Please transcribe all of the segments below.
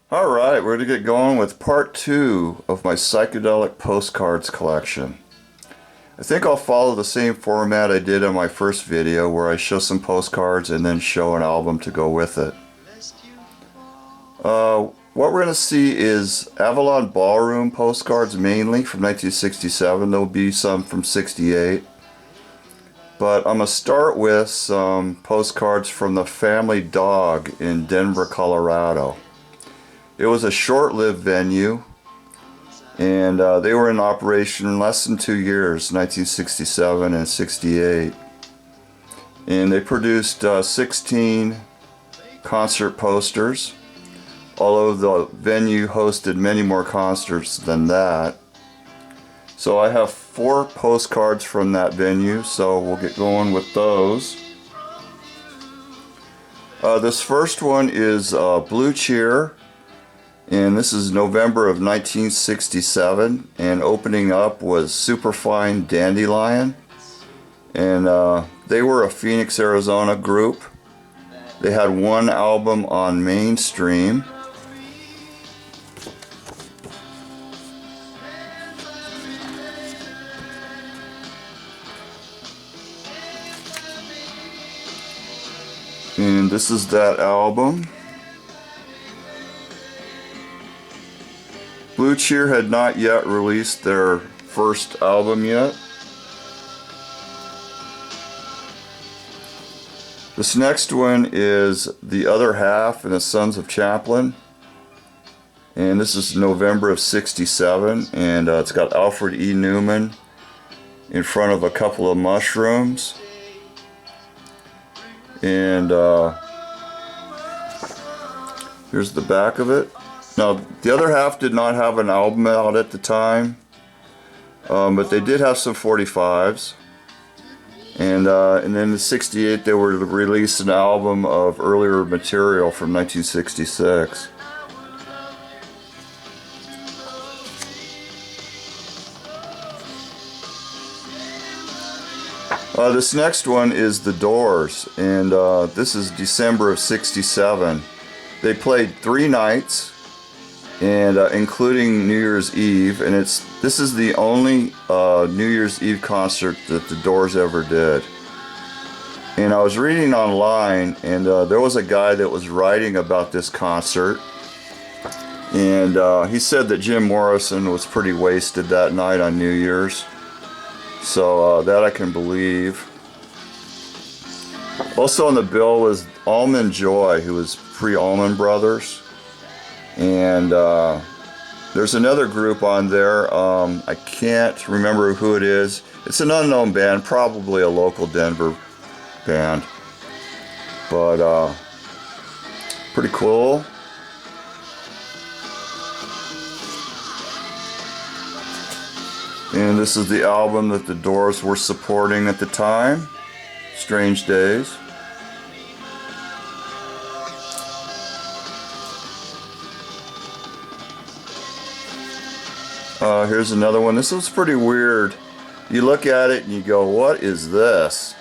Alright, we're going to get going with part 2 of my psychedelic postcards collection. I think I'll follow the same format I did in my first video where I show some postcards and then show an album to go with it. What we're going to see is Avalon Ballroom postcards mainly from 1967. There'll be some from 68. But I'm going to start with some postcards from the Family Dog in Denver, Colorado. It was a short-lived venue, and they were in operation less than 2 years, 1967 and 68. And they produced 16 concert posters, although the venue hosted many more concerts than that. So I have 4 postcards from that venue, so we'll get going with those. This first one is Blue Cheer. And this is November of 1967, and opening up was Superfine Dandelion, and they were a Phoenix, Arizona group. They had one album on Mainstream. And this is that album. Blue Cheer had not yet released their first album yet. This next one is The Other Half and the Sons of Chaplin. And this is November of 67. And it's got Alfred E. Newman in front of a couple of mushrooms. And here's the back of it. Now, The Other Half did not have an album out at the time, but they did have some 45s. And then in '68 they were to release an album of earlier material from 1966. This next one is The Doors, and this is December of '67. They played 3 nights. And including New Year's Eve, and this is the only New Year's Eve concert that the Doors ever did. And I was reading online, and there was a guy that was writing about this concert, and he said that Jim Morrison was pretty wasted that night on New Year's, so that I can believe. Also on the bill was Allman Joy, who was pre-Allman Brothers. And there's another group on there. I can't remember who it is. It's an unknown band, probably a local Denver band. But pretty cool. And this is the album that the Doors were supporting at the time, Strange Days. Here's another one. This was pretty weird. You look at it and you go, what is this?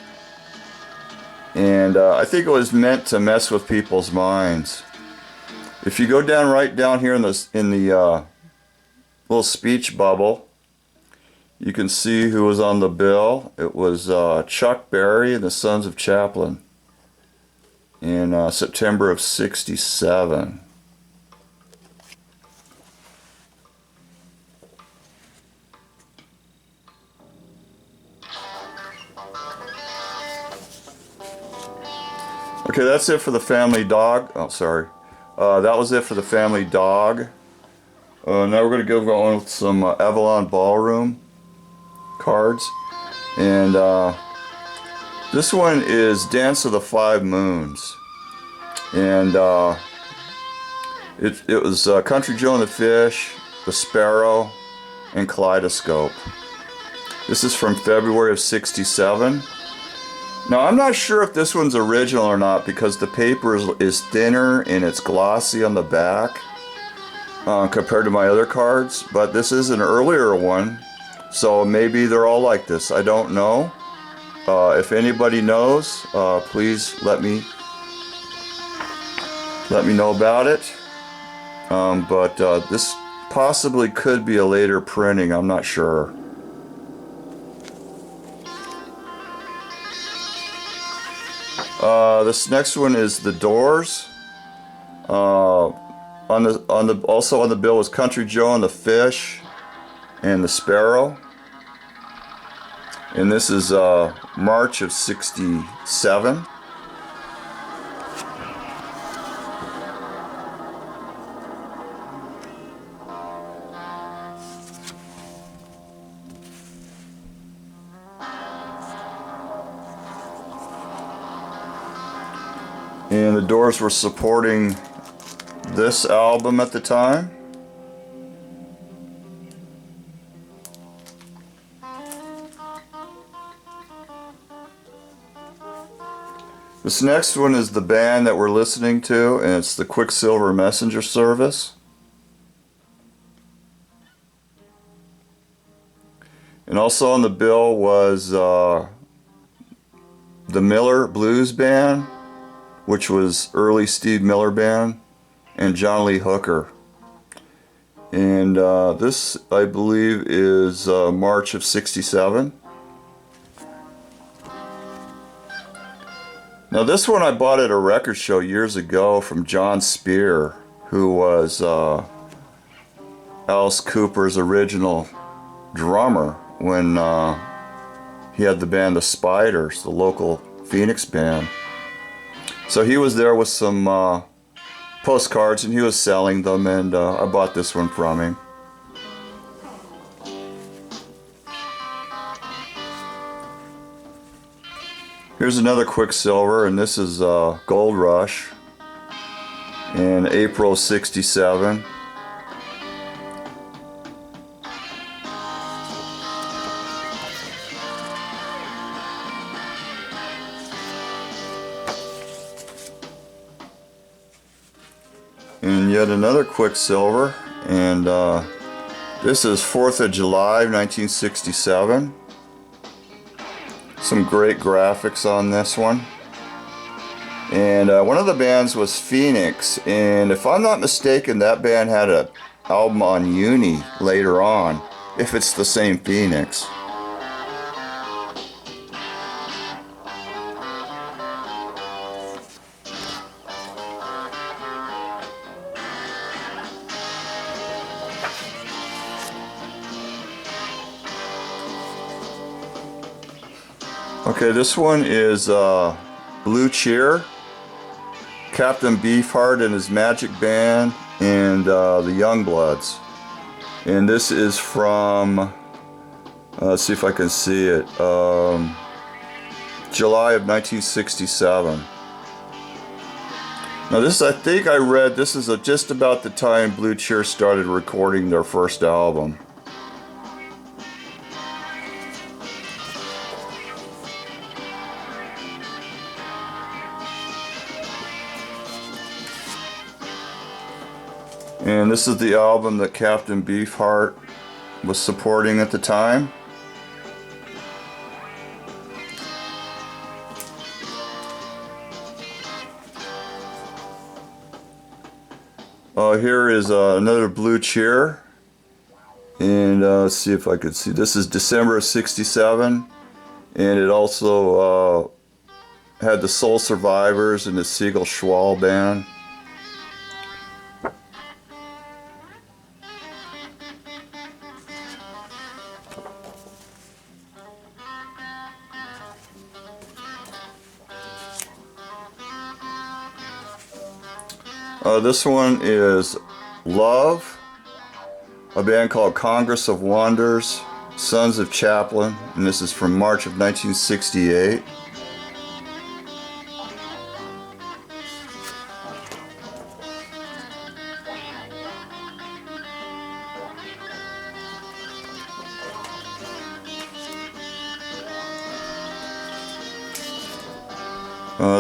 And I think it was meant to mess with people's minds. If you go down right down here in the little speech bubble, you can see who was on the bill. It was Chuck Berry and the Sons of Chaplin in September of '67. Okay, that's it for the Family Dog. Oh, sorry. That was it for the Family Dog. Now we're going to go on with some Avalon Ballroom cards. And this one is Dance of the Five Moons. And it was Country Joe and the Fish, The Sparrow, and Kaleidoscope. This is from February of '67. Now, I'm not sure if this one's original or not because the paper is thinner and it's glossy on the back compared to my other cards, but this is an earlier one, so maybe they're all like this. I don't know. If anybody knows, please let me know about it. but this possibly could be a later printing, I'm not sure. This next one is The Doors. Also on the bill was Country Joe and the Fish and the Sparrow. And this is March of '67. And the Doors were supporting this album at the time. This next one is the band that we're listening to, and it's the Quicksilver Messenger Service. And also on the bill was the Miller Blues Band, which was early Steve Miller Band, and John Lee Hooker. And this, I believe, is March of '67. Now this one I bought at a record show years ago from John Spear, who was Alice Cooper's original drummer when he had the band The Spiders, the local Phoenix band. So he was there with some postcards and he was selling them, and I bought this one from him. Here's another Quicksilver, and this is Gold Rush in April '67. And yet another Quicksilver, and this is 4th of July 1967. Some great graphics on this one. And one of the bands was Phoenix, and if I'm not mistaken, that band had an album on Uni later on, if it's the same Phoenix. Okay, this one is Blue Cheer, Captain Beefheart and his Magic Band, and the Youngbloods. And this is from, let's see if I can see it, July of 1967. Now this, I think I read, this is just about the time Blue Cheer started recording their first album. And this is the album that Captain Beefheart was supporting at the time. Here is another Blue Cheer. And let's see if I could see. This is December of '67. And it also had the Soul Survivors and the Siegel Schwall Band. This one is Love, a band called Congress of Wonders, Sons of Chaplin, and this is from March of 1968.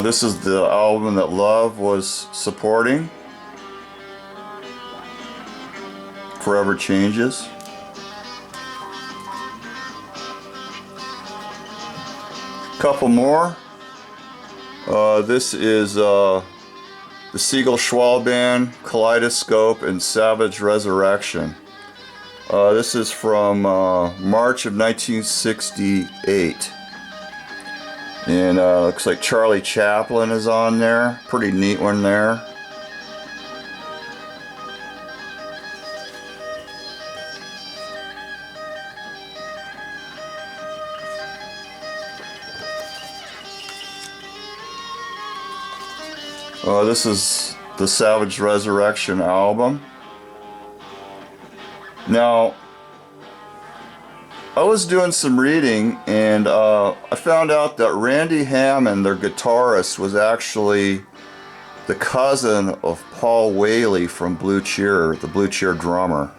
This is the album that Love was supporting, Forever Changes. Couple more. This is the Siegel Schwal Band, Kaleidoscope, and Savage Resurrection. This is from March of 1968. And looks like Charlie Chaplin is on there. Pretty neat one there. This is the Savage Resurrection album. Now, I was doing some reading and I found out that Randy Hammond, their guitarist, was actually the cousin of Paul Whaley from Blue Cheer, the Blue Cheer drummer.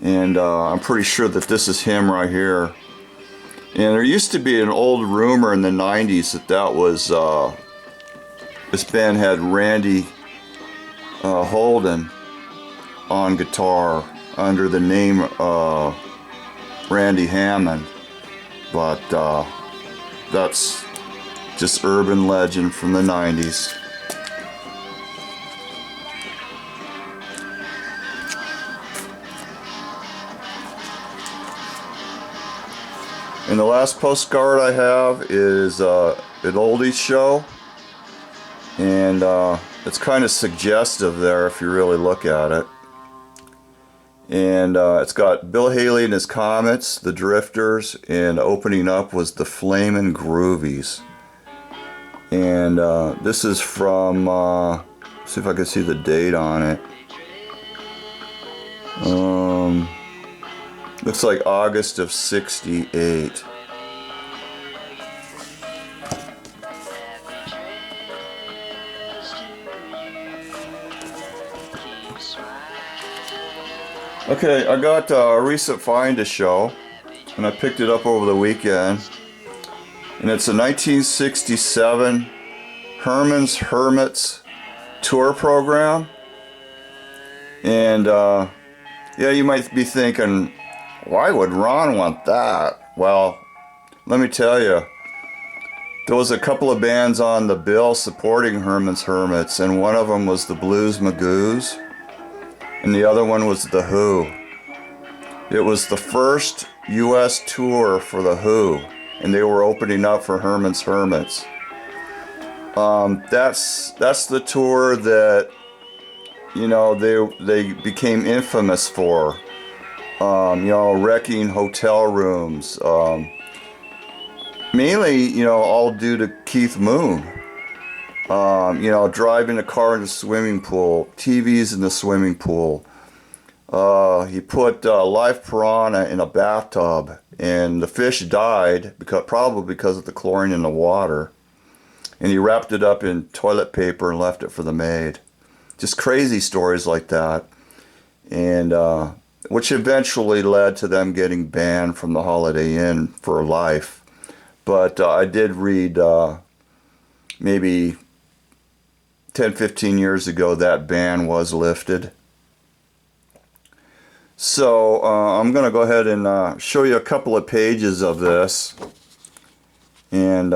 And I'm pretty sure that this is him right here. And there used to be an old rumor in the 90s that was this band had Randy Holden on guitar under the name Randy Hammond, but that's just urban legend from the 90s. And the last postcard I have is an oldies show, and it's kind of suggestive there if you really look at it. And it's got Bill Haley and his Comets, the Drifters, and opening up was the Flamin' Groovies. And this is from, see if I can see the date on it. Looks like August of '68. Okay, I got a recent find to show, and I picked it up over the weekend, and it's a 1967 Herman's Hermits tour program. And yeah, you might be thinking, why would Ron want that? Well, let me tell you, there was a couple of bands on the bill supporting Herman's Hermits, and one of them was the Blues Magoos, and the other one was The Who. It was the first U.S. tour for The Who, and they were opening up for Herman's Hermits. That's the tour that, you know, they became infamous for. You know, wrecking hotel rooms. Mainly, you know, all due to Keith Moon. You know, driving a car in the swimming pool, TVs in the swimming pool. He put live piranha in a bathtub, and the fish died probably because of the chlorine in the water. And he wrapped it up in toilet paper and left it for the maid. Just crazy stories like that, and which eventually led to them getting banned from the Holiday Inn for life. But I did read maybe 10-15 years ago that ban was lifted. So I'm going to go ahead and show you a couple of pages of this. And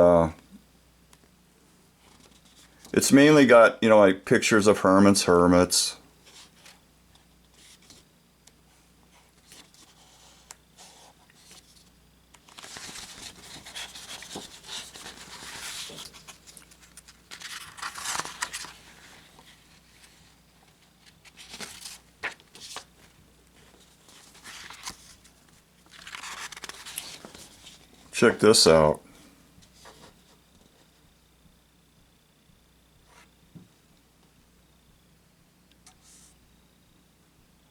it's mainly got, you know, like pictures of Herman's Hermits. Check this out.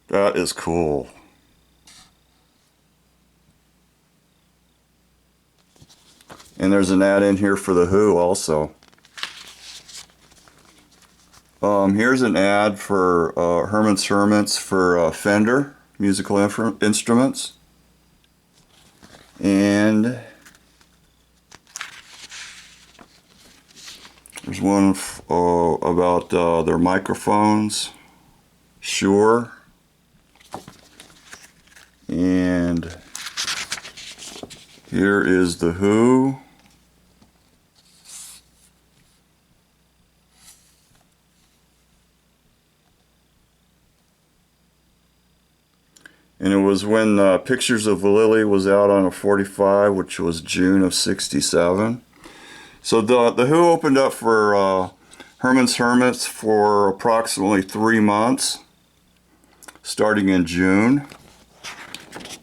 That is cool. And there's an ad in here for The Who also. Here's an ad for Herman's Hermits for Fender musical instruments. And there's one about their microphones. Shure. And here is The Who. And it was when Pictures of Lily was out on a 45, which was June of '67. So the Who opened up for Herman's Hermits for approximately 3 months, starting in June.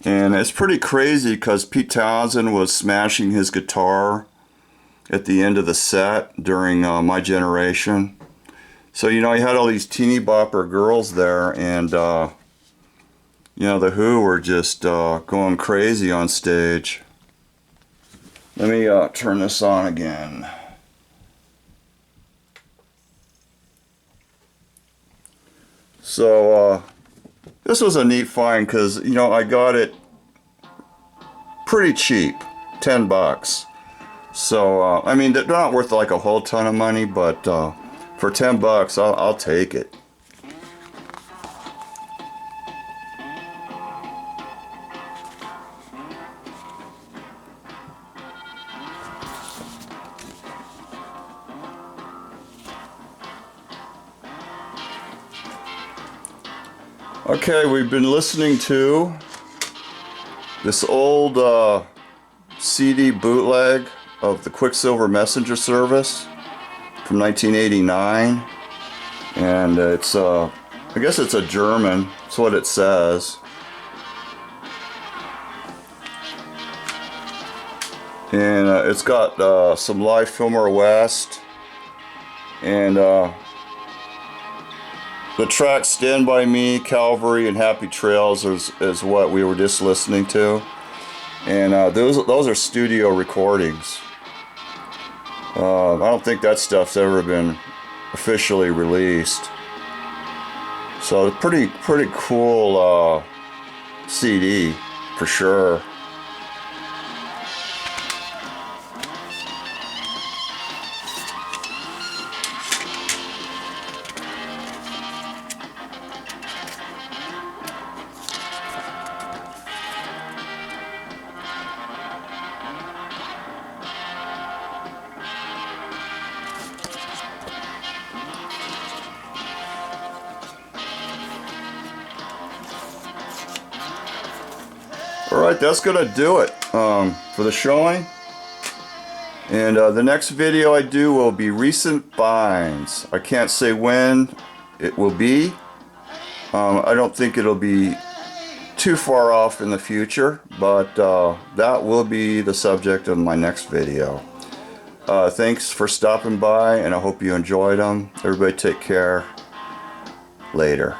And it's pretty crazy because Pete Townsend was smashing his guitar at the end of the set during My Generation. So, you know, you had all these teeny bopper girls there, and, you know, the Who were just going crazy on stage. Let me turn this on again. So, this was a neat find because, you know, I got it pretty cheap, $10. So, I mean, they're not worth like a whole ton of money, but for $10, I'll take it. Okay, we've been listening to this old CD bootleg of the Quicksilver Messenger Service from 1989, and it's I guess it's a German, that's what it says. And it's got some live Fillmore West, and the track Stand By Me, Calvary, and Happy Trails is what we were just listening to. And those are studio recordings. I don't think that stuff's ever been officially released. So it's pretty cool CD for sure. Alright, that's gonna do it for the showing. And the next video I do will be recent finds. I can't say when it will be. I don't think it'll be too far off in the future, but that will be the subject of my next video. Thanks for stopping by, and I hope you enjoyed them. Everybody take care. Later.